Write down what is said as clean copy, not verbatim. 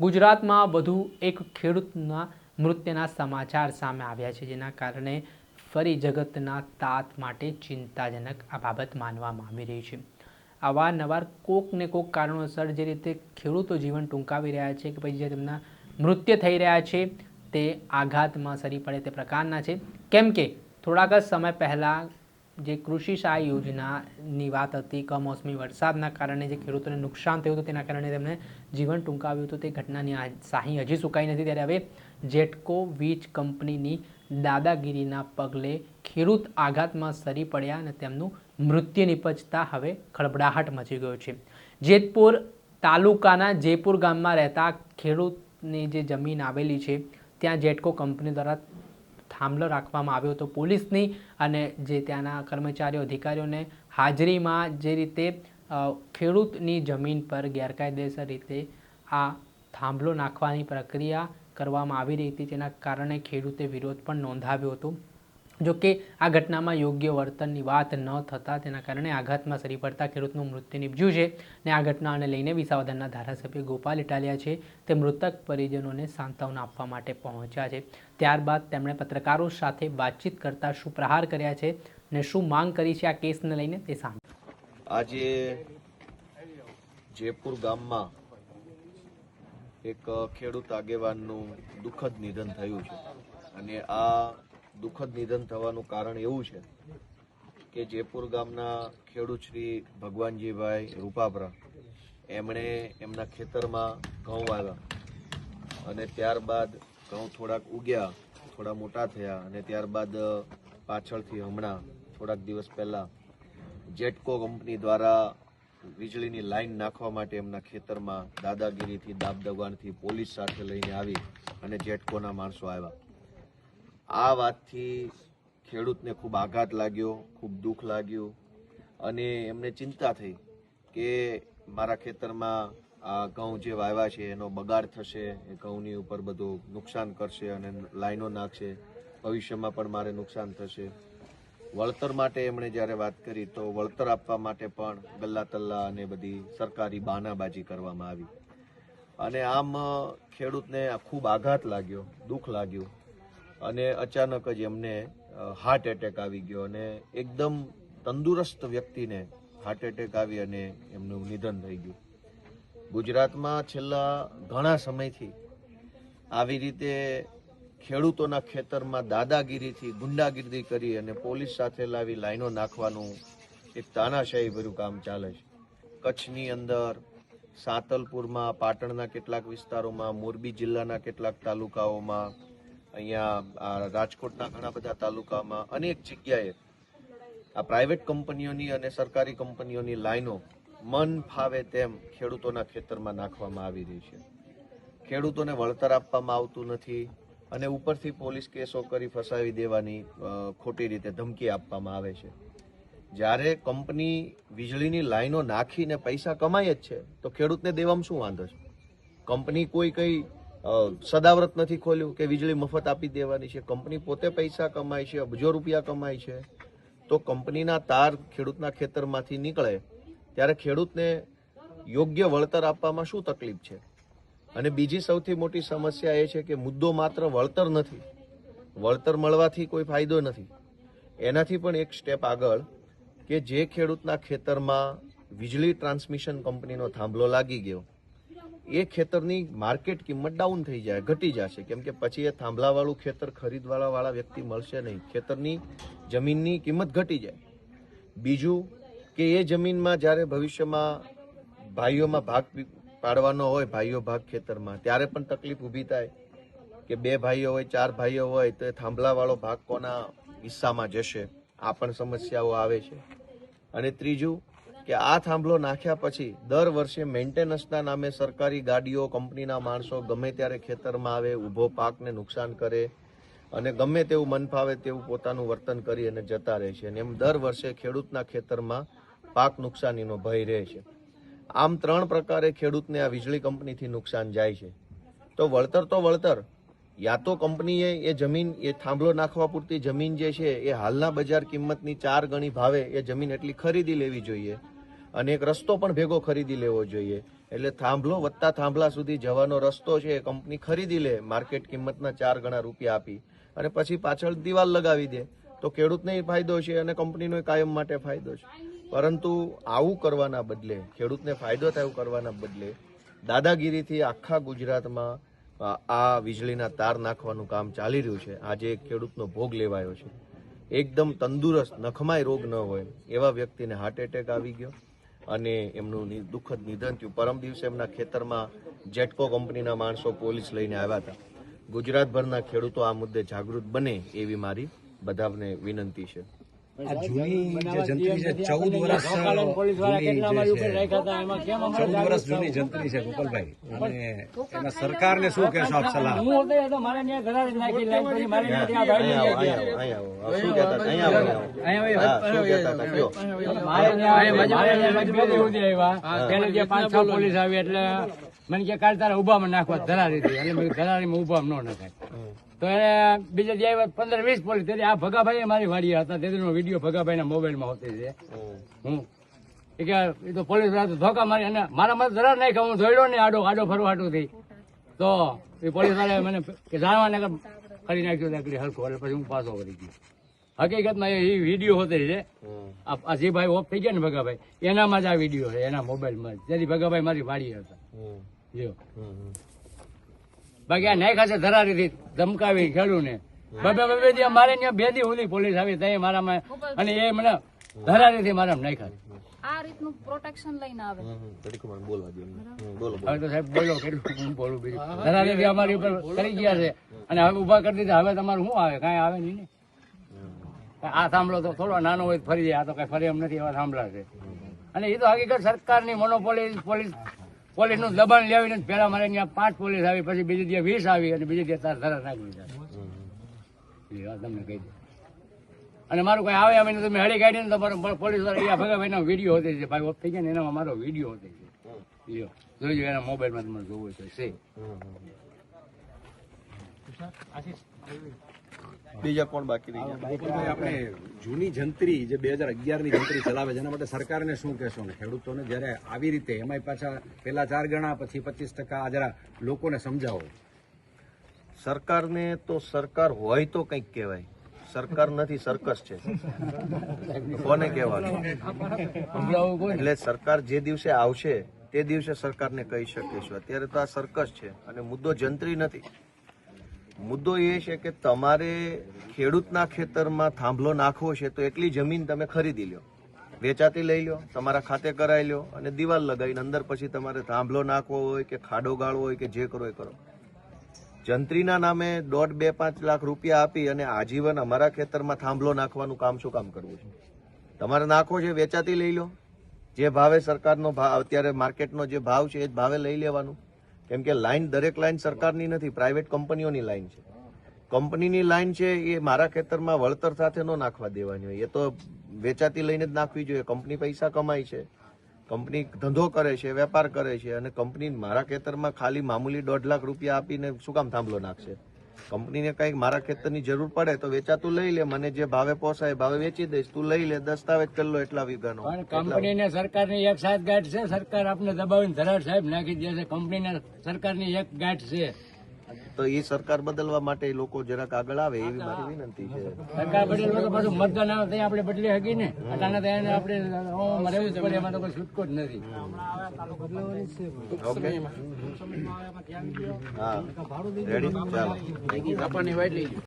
ગુજરાતમાં વધુ એક ખેડૂતના મૃત્યુના સમાચાર સામે આવ્યા છે, જેના કારણે ફરી જગતના તાત માટે ચિંતાજનક આ બાબત માનવામાં આવી રહી છે. અવારનવાર કોક ને કોક કારણોસર જે રીતે ખેડૂતો જીવન ટૂંકાવી રહ્યા છે કે પછી જે તેમના મૃત્યુ થઈ રહ્યા છે તે આઘાતમાં સરી પડે તે પ્રકારના છે. કેમ કે થોડાક જ સમય પહેલાં જે કૃષિ સહાય યોજનાની વાત હતી, કમોસમી વરસાદના કારણે જે ખેડૂતોને નુકસાન થયું હતું તેના કારણે તેમણે જીવન ટૂંકાવ્યું હતું, તે ઘટનાની શાહી હજી સુકાઈ નથી. ત્યારે હવે જેટકો વીજ કંપનીની દાદાગીરીના પગલે ખેડૂત આઘાતમાં સરી પડ્યા અને તેમનું મૃત્યુ નિપજતા હવે ખળબળાહટ મચી ગયો છે. જેતપુર તાલુકાના જયપુર ગામમાં રહેતા ખેડૂતની જે જમીન આવેલી છે ત્યાં જેટકો કંપની દ્વારા થાંભલો રાખવામાં આવ્યો હતો પોલીસની, અને જે ત્યાંના કર્મચારીઓ અધિકારીઓને હાજરીમાં જે રીતે ખેડૂતની જમીન પર ગેરકાયદેસર રીતે આ થાંભલો નાખવાની પ્રક્રિયા કરવામાં આવી રહી હતી, જેના કારણે ખેડૂતે વિરોધ પણ નોંધાવ્યો હતો. જોકે આ ઘટનામાં યોગ્ય વર્તનની વાત ન થતાં તેના કારણે આઘાતમાં સરી પડતા ખેડૂતનું મૃત્યુ નિપજ્યું છે. અને આ ઘટનાને લઈને વિસાવદરના ધારાસભ્ય ગોપાલ ઇટાલિયા છે તે મૃતક પરિજનોને સાંત્વના આપવા માટે પહોંચ્યા છે. ત્યારબાદ તેમણે પત્રકારો સાથે વાતચીત કરતા શું પ્રહાર કર્યા છે અને શું માંગ કરી છે આ કેસને લઈને તે સામે. આજે જયપુર ગામમાં એક ખેડૂત આગેવાનનું દુઃખદ નિધન થયું છે, અને આ દુઃખદ નિધન થવાનું કારણ એવું છે કે જયપુર ગામના ખેડૂત શ્રી ભગવાનજીભાઈ રૂપાપરા એમણે એમના ખેતરમાં ઘઉં વાવ્યા, અને ત્યારબાદ ઘઉં થોડાક ઉગ્યા, થોડા મોટા થયા, અને ત્યારબાદ પાછળથી હમણાં થોડાક દિવસ પહેલા જેટકો કંપની દ્વારા વીજળીની લાઈન નાખવા માટે એમના ખેતરમાં દાદાગીરીથી દાબદબાણથી પોલીસ સાથે લઈને આવી અને જેટકોના માણસો આવ્યા. આ વાતથી ખેડૂતને ખૂબ આઘાત લાગ્યો, ખૂબ દુઃખ લાગ્યું, અને એમને ચિંતા થઈ કે મારા ખેતરમાં આ ઘઉં જે વાવ્યા છે એનો બગાડ થશે, એ ઘઉંની ઉપર બધું નુકસાન કરશે અને લાઈનો નાખશે, ભવિષ્યમાં પણ મારે નુકસાન થશે. વળતર માટે એમણે જ્યારે વાત કરી તો વળતર આપવા માટે પણ ગલ્લા તલ્લા અને બધી સરકારી બહાનાબાજી કરવામાં આવી, અને આમ ખેડૂતને ખૂબ આઘાત લાગ્યો, દુઃખ લાગ્યું, અને અચાનક જ એમને હાર્ટ એટેક આવી ગયો, અને એકદમ તંદુરસ્ત વ્યક્તિને હાર્ટ એટેક આવી અને એમનું નિધન થઈ ગયું. ગુજરાતમાં છેલ્લા ઘણા સમયથી આવી રીતે ખેડૂતોના ખેતરમાં દાદાગીરીથી ગુંડાગીરી કરી અને પોલીસ સાથે લાવી લાઈનો નાખવાનું એક તાનાશાહી ભર્યું કામ ચાલે છે. કચ્છની અંદર સાંતલપુરમાં, પાટણના કેટલાક વિસ્તારોમાં, મોરબી જિલ્લાના કેટલાક તાલુકાઓમાં, અહીંયા રાજકોટના ઘણા બધા તાલુકામાં અનેક જગ્યાએ આ પ્રાઇવેટ કંપનીઓની અને સરકારી કંપનીઓની લાઈનો મન ફાવે તેમ ખેડૂતોના ખેતરમાં નાખવામાં આવી રહી છે. ખેડૂતોને વળતર આપવામાં આવતું નથી, અને ઉપરથી પોલીસ કેસો કરી ફસાવી દેવાની ખોટી રીતે ધમકી આપવામાં આવે છે. જ્યારે કંપની વીજળીની લાઈનો નાખીને પૈસા કમાય જ છે તો ખેડૂતને દેવામાં શું વાંધો છે? કંપની કોઈ કઈ સદાવ્રત નથી ખોલ્યું કે વીજળી મફત આપી દેવાની છે. કંપની પોતે પૈસા કમાય છે, અબજો રૂપિયા કમાય છે. તો કંપનીના તાર ખેડૂતના ખેતરમાંથી નીકળે ત્યારે ખેડૂતને યોગ્ય વળતર આપવામાં શું તકલીફ છે? અને બીજી સૌથી મોટી સમસ્યા એ છે કે મુદ્દો માત્ર વળતર નથી, વળતર મળવાથી કોઈ ફાયદો નથી, એનાથી પણ એક સ્ટેપ આગળ કે જે ખેડૂતના ખેતરમાં વીજળી ટ્રાન્સમિશન કંપનીનો થાંભલો લાગી ગયો, એ ખેતરની માર્કેટ કિંમત ડાઉન થઈ જાય, ઘટી જશે, કેમ કે પછી એ થાંભલાવાળું ખેતર ખરીદવાળા વ્યક્તિ મળશે નહીં, ખેતરની જમીનની કિંમત ઘટી જાય. બીજું કે એ જમીનમાં જ્યારે ભવિષ્યમાં ભાઈઓમાં ભાગ પાડવાનો હોય, ભાઈઓ ભાગ ખેતરમાં, ત્યારે પણ તકલીફ ઊભી થાય કે 2 ભાઈઓ હોય, 4 ભાઈઓ હોય તો એ થાંભલાવાળો ભાગ કોના હિસ્સામાં જશે, આ પણ સમસ્યાઓ આવે છે. અને ત્રીજું કે આ થાંભલો નાખ્યા પછી દર વર્ષે મેન્ટેનન્સના નામે સરકારી ગાડીઓ, કંપનીના માણસો ગમે ત્યારે ખેતરમાં આવે, ઊભો પાકને નુકસાન કરે, અને ગમે તેવું મન ફાવે તેવું પોતાનું વર્તન કરી અને જતા રહે છે. અને એમ દર વર્ષે ખેડૂતના ખેતરમાં પાક નુકસાનીનો ભય રહે છે. આમ 3 પ્રકારે ખેડૂતને આ વીજળી કંપનીથી નુકસાન જાય છે. તો વળતર યા તો કંપનીએ એ જમીન, એ થાંભલો નાખવા પૂરતી જમીન જે છે એ હાલના બજાર કિંમતની 4 ગણી ભાવે એ જમીન એટલી ખરીદી લેવી જોઈએ, અને એક રસ્તો પણ ભેગો ખરીદી લેવો જોઈએ એટલે થાંભલો વત્તા થાંભલા સુધી જવાનો રસ્તો છે એ કંપની ખરીદી લે માર્કેટ કિંમતના 4 ગણા રૂપિયા આપી અને પછી પાછળ દિવાલ લગાવી દે તો ખેડૂતને ફાયદો છે અને કંપનીનો કાયમ માટે ફાયદો છે. પરંતુ આવું કરવાના બદલે, ખેડૂતને ફાયદો થાય એવું કરવાના બદલે દાદાગીરીથી આખા ગુજરાતમાં આ વીજળીના તાર નાખવાનું કામ ચાલી રહ્યું છે. આજે એક ખેડૂતનો ભોગ લેવાયો છે. એકદમ તંદુરસ્ત, નખમાય રોગ ન હોય એવા વ્યક્તિને હાર્ટ એટેક આવી ગયો અને એમનું દુઃખદ નિધન થયું. પરમ દિવસે એમના ખેતરમાં જેટકો કંપનીના માણસો પોલીસ લઈને આવ્યા હતા. ગુજરાતભરના ખેડૂતો આ મુદ્દે જાગૃત બને એવી મારી બધાને વિનંતી છે. આ જૂની જે જંત્રી છે 14 વર્ષ જૂની જંત્રી છે ગોપાલભાઈ, અને એના સરકારને શું કહેશો આપ સલાહ? શું કહેતા પોલીસ આવી એટલે મને કે કાલ તારા ઉભામાં નાખવા ધરારી હતી એટલે મેં ધરારીમાં ઉભામાં ન નખાય. તો એને બીજા જે 15-20 પોલીસ, તેથી આ ભગાભાઈ મારી વાડી હતા, તેનો વિડીયો ભગાભાઈ ના મોબાઈલમાં હોતી છે. એ કે એ તો પોલીસ ધોકા મારી અને મારા ધરાર નાખ્યા, હું ધોડ્યો ને આડો ફરવાટું થઈ તો એ પોલીસ વાળા મને કે જાણવાને કરી નાખ્યું હલકો, એટલે પછી હું પાછો કરી ગયો. હકીકતમાં એ વિડીયો હોતે છે. આ જે ભાઈ ઓફ થઈ ગયા ને ભગાભાઈ, એનામાં જ આ વિડીયો છે, એના મોબાઈલમાં. જેથી ભગાભાઈ મારી વાડી હતા. જો બાકી આ નાખ્યા છે ધરારીથી ધમકાવી ખેડૂ ને બબે મારે ત્યાં 2 દી સુધી પોલીસ આવી તઈ મારામાં, અને એ મને ધરારીથી મારામાં નાખ્યા. આ રીતનું પ્રોટેક્શન લઈને આવે. હવે તો સાહેબ બોલો કેટલું હું બોલું બીજું. ધરારીથી અમારી ઉપર કરી ગયા છે અને હવે ઉભા કરી દીધા. હવે તમારું શું આવે? કાંઈ આવે નહીં ને. આ થાંભલો તો થોડો નાનો હોય ફરી જાય, આ તો કઈ ફરી એમ નથી, એવા થાંભલા છે. અને એ તો હકીકત સરકારની મોનોપોલી, પોલીસનું દબાણ લેવીને પેલા મારે ત્યાં 5 પોલીસ આવી, પછી બીજી ત્યાં 20 આવી અને બીજી ત્યાં ધરા નાખી દીધા. તમને કહી દે. અને મારું કઈ આવે અમે તમે હળી કાઢીને તો પોલીસ વાળા ભગાભાઈ નો વિડીયો હોતે છે. ભાઈ ઓફ થઈ ગયા ને એનામાં મારો વિડીયો હોતે છે. જોઈજો એના મોબાઈલમાં તમારે જોવું તો છે. બીજા કોણ બાકી રહી ગયા? ગોપાલભાઈ, આપણે જૂની જંત્રી જે 2011 ની જંત્રી ચલાવે છે એના માટે સરકારને શું કહેશો ને ખેડૂતોને જયારે આવી રીતે એમાંય પાછા પેલા 4 ગણા પછી 25%, આ જરા લોકોને સમજાવો. સરકારને તો સરકાર હોય તો કંઈક કહેવાય, સરકાર નથી, સર્કસ છે. કોને કહેવાનું? એટલે સરકાર જે દિવસે આવશે તે દિવસે સરકારને કહી શકીશું. અત્યારે તો આ સર્કસ છે અને મુદ્દો જંત્રી નથી. મુદ્દો એ છે કે તમારે ખેડૂતના ખેતરમાં થાંભલો નાખવો છે તો એટલી જમીન તમે ખરીદી લો, વેચાતી લઈ લો, તમારા ખાતે કરાવી લો અને દિવાલ લગાવીને અંદર પછી તમારે થાંભલો નાખવો હોય કે ખાડો ગાળવો હોય કે જે કરો એ કરો. જંત્રીના નામે 1.5, 2, 5 લાખ રૂપિયા આપી અને આજીવન અમારા ખેતરમાં થાંભલો નાખવાનું કામ શું કામ કરવું છે? તમારે નાખવો છે વેચાતી લઈ લો, જે ભાવે સરકારનો ભાવ અત્યારે માર્કેટનો જે ભાવ છે એ જ ભાવે લઈ લેવાનું. કેમ કે લાઈન, દરેક લાઈન સરકારની નથી, પ્રાઇવેટ કંપનીઓની લાઈન છે. કંપનીની લાઈન છે એ મારા ખેતરમાં વળતર સાથે ન નાખવા દેવાની હોય, એ તો વેચાતી લઈને જ નાખવી જોઈએ. કંપની પૈસા કમાય છે, કંપની ધંધો કરે છે, વેપાર કરે છે, અને કંપની મારા ખેતરમાં ખાલી મામૂલી 1.5 લાખ રૂપિયા આપીને શું કામ થાંભલો નાખશે? કંપનીને કંઈક મારા ખેતરની જરૂર પડે તો વેચાતું લઈ લે, મને જે ભાવે પોસાય ભાવે વેચી દઈશ, તું લઈ લે, દસ્તાવેજ કરી લો એટલા વીઘાનો. કંપનીને સરકારની એક સાથ ગાંઠ છે, સરકાર આપને દબાવીને ધરાર સાહેબ નાખી દે છે. કંપનીને સરકારની એક ગાંઠ છે, તો એ સરકાર બદલવા માટે લોકો જરાક આગળ આવે એવી મારી વિનંતી છે. સરકાર બદલવા તો પાછું મતદાન આવે ત્યાં આપણે બદલી શકીએ ને. અટાણા ત્યાં આપણે રહેવું જ પડે, એમાં તો કોઈ છૂટકો જ નથી. ઓકે, હા, રેડી, ચાલો.